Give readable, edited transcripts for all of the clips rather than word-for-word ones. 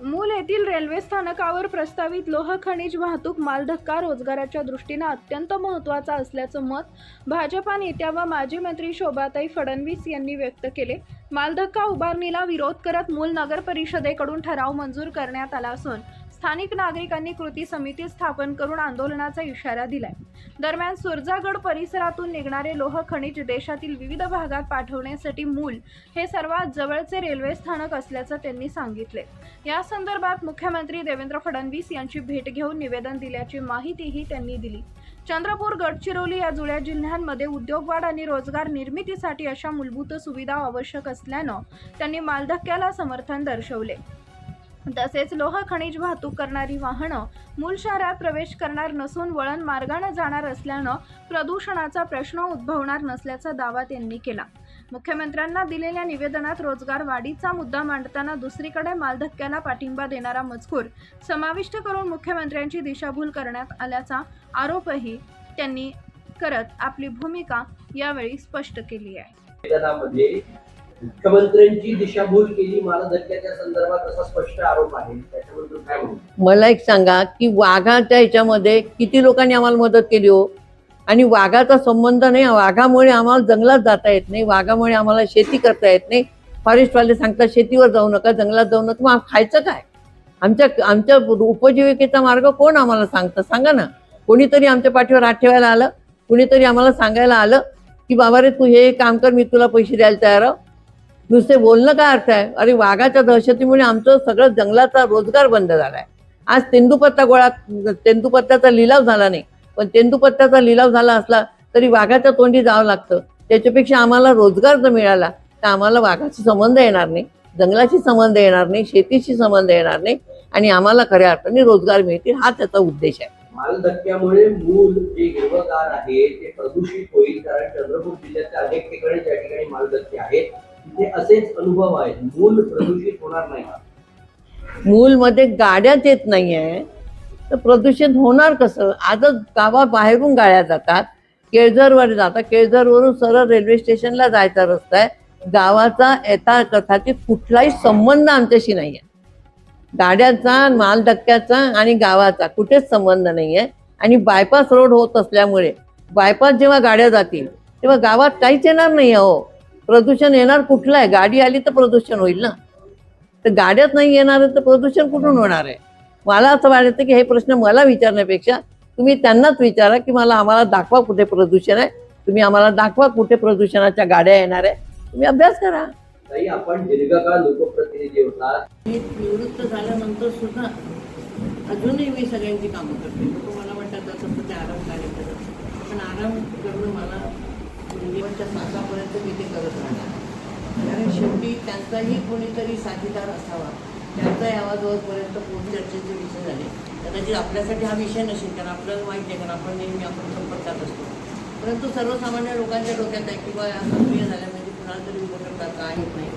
मूल येथील रेल्वे स्थानकावर प्रस्तावित लोह खनिज वाहतूक मालधक्का रोजगाराच्या दृष्टीने अत्यंत महत्त्वाचा असल्याचं मत भाजपा नेत्या व माजी मंत्री शोभाताई फडणवीस यांनी व्यक्त केले। मालधक्का उभारणीला विरोध करत मूल नगर परिषदेकडून ठराव मंजूर करण्यात आला असून स्थानिक नागरिकांनी कृती समिती स्थापन करून आंदोलनाचा इशारा दिलाय। दरम्यान सुरजागड परिसरातून निघणारे लोह खनिज देशातील विविध भागात पाठवण्यासाठी मूल हे सर्वात जवळचे रेल्वे स्थानक असल्याचं त्यांनी सांगितले। या संदर्भात मुख्यमंत्री देवेंद्र फडणवीस यांची भेट घेऊन निवेदन दिल्याची माहितीही त्यांनी दिली। चंद्रपूर, गडचिरोली या जुळ्या जिल्ह्यांमध्ये उद्योगवाढ आणि रोजगार निर्मितीसाठी अशा मूलभूत सुविधा आवश्यक असल्यानं त्यांनी मालधक्क्याला समर्थन दर्शवले। तसेच लोह खनिज वाहतूक करणारी वाहनं मूल शहरात प्रवेश करणार नसून वळण मार्गाने जाणार असल्यानं प्रदूषणाचा प्रश्न उद्भवणार नसल्याचा दावा त्यांनी केला। मुख्यमंत्र्यांना दिलेल्या निवेदनात रोजगार वाढीचा मुद्दा मांडताना दुसरीकडे मालधक्क्याला पाठिंबा देणारा मजकूर समाविष्ट करून मुख्यमंत्र्यांची दिशाभूल करण्यात आल्याचा आरोपही त्यांनी करत आपली भूमिका यावेळी स्पष्ट केली आहे। मुख्यमंत्र्यांची दिशाभूल केली मालधक्क्याच्या संदर्भात असा स्पष्ट आरोप आहे, त्याच्याबद्दल काय म्हणू? मला एक सांगा की वाघाच्या ह्याच्यामध्ये किती लोकांनी आम्हाला मदत केली हो, आणि वाघाचा संबंध नाही। वाघामुळे आम्हाला जंगलात जाता येत नाही, वाघामुळे आम्हाला शेती करता येत नाही। फॉरेस्टवाले सांगतात शेतीवर जाऊ नका, जंगलात जाऊ नका, मग खायचं काय? आमच्या उपजीविकेचा मार्ग कोण आम्हाला सांगतं? सांगा ना। कोणीतरी आमच्या पाठीवर हात ठेवायला आलं, कुणीतरी आम्हाला सांगायला आलं की बाबा रे तू हे काम कर, मी तुला पैसे द्यायला तयार आहो? नुसते बोलणं काय अर्थ आहे? अरे वाघाच्या दहशतीमुळे आमचं सगळं जंगलाचा रोजगार बंद झालाय। आज तेंदूपत्त्याचा लिलाव झाला नाही, पण तेंदूपत्त्याचा लिलाव झाला असला तरी वाघाच्या तोंडी जावं लागतं। त्याच्यापेक्षा आम्हाला रोजगार जर मिळाला तर आम्हाला वाघाशी संबंध येणार नाही, जंगलाशी संबंध येणार नाही, शेतीशी संबंध येणार नाही, आणि आम्हाला खऱ्या अर्थाने रोजगार मिळतील, हा त्याचा उद्देश आहे। मालधक्क्यामुळे मूल जे हिरवगार आहे ते प्रदूषित होईल, कारण चंद्रपूर जिल्ह्याच्या अनेक ठिकाणी ज्या ठिकाणी मालधक्के आहेत तिथे असेच अनुभव आहेत, मूल प्रदूषित होणार नाही। मूल मध्ये गाड्याच येत नाहीये तर प्रदूषण होणार कसं? आजच गावाबाहेरून गाड्या जातात, केळझरवर जातात, केळझरवरून सरळ रेल्वे स्टेशनला जायचा रस्ता आहे। गावाचा यथाकथाची कुठलाही संबंध आमच्याशी नाहीये। गाड्याचा, मालधक्क्याचा आणि गावाचा कुठेच संबंध नाहीये। आणि बायपास रोड होत असल्यामुळे बायपास जेव्हा गाड्या जातील तेव्हा गावात काहीच येणार नाही हो। प्रदूषण येणार कुठलं आहे? गाडी आली तर प्रदूषण होईल ना, तर गाड्यात नाही येणार तर प्रदूषण कुठून होणार आहे? मला असं वाटतं की हे प्रश्न मला विचारण्यापेक्षा तुम्ही त्यांनाच विचारा की आम्हाला दाखवा कुठे प्रदूषण आहे, तुम्ही आम्हाला दाखवा कुठे प्रदूषणाच्या गाड्या येणार आहे, तुम्ही अभ्यास करा। ताई, आपण दीर्घकाळ लोकप्रतिनिधी होता, निवृत्त झाल्यानंतर सुद्धा अजूनही मी सगळ्यांची कामं करते। लोक मला म्हणतात असं ते आराम कार्य करत, पण आराम करणं मला जीवनच्या सातापर्यंत मी ते करत राहणार, कारण शेवटी त्यांचाही कोणीतरी साथीदार असावा, त्यांचाही आवाज वरपर्यंत चर्चेचे विषय झाले। कदाचित आपल्यासाठी हा विषय नसेल, कारण आपल्याला माहिती आहे, कारण आपण नेहमी संपर्कात असतो, परंतु सर्वसामान्य लोकांच्या डोक्यात आहे की बा सक्रिय झाल्या म्हणजे कुणाला तरी उभं करता काय होत नाही।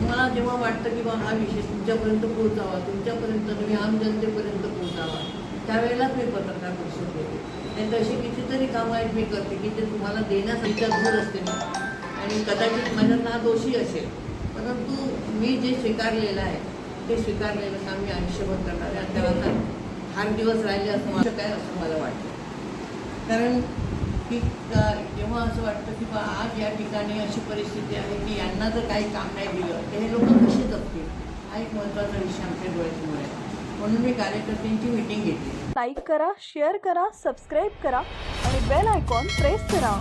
मला जेव्हा वाटतं की बा हा विषय तुमच्यापर्यंत पोहोचावा, तुमच्यापर्यंत तुम्ही आम जनतेपर्यंत पोहोचावा, त्यावेळेलाच मी पत्रकार परिषद घेते। नाही तर अशी कितीतरी कामं आहेत मी करते की ते तुम्हाला देण्यासाठी दूर असते ना, आणि कदाचित माझ्यात ना दोषी असेल, परंतु मी जे स्वीकारलेलं आहे ते स्वीकारलेलं काम मी आयुष्यभर करणार आहे। आणि त्याला हार दिवस राहिले असं माझं काय असं मला वाटतं, कारण की जेव्हा असं वाटतं की बा आज या ठिकाणी अशी परिस्थिती आहे की यांना जर काही काम नाही दिलं तर हे लोक कसे जगतील, हा एक महत्त्वाचा विषय आमच्या डोळ्यासमोर आहे। म्हणून मी कार्यकर्त्यांची मीटिंग घेतली। लाईक करा, शेअर करा, सबस्क्राईब करा आणि बेल आयकॉन प्रेस करा।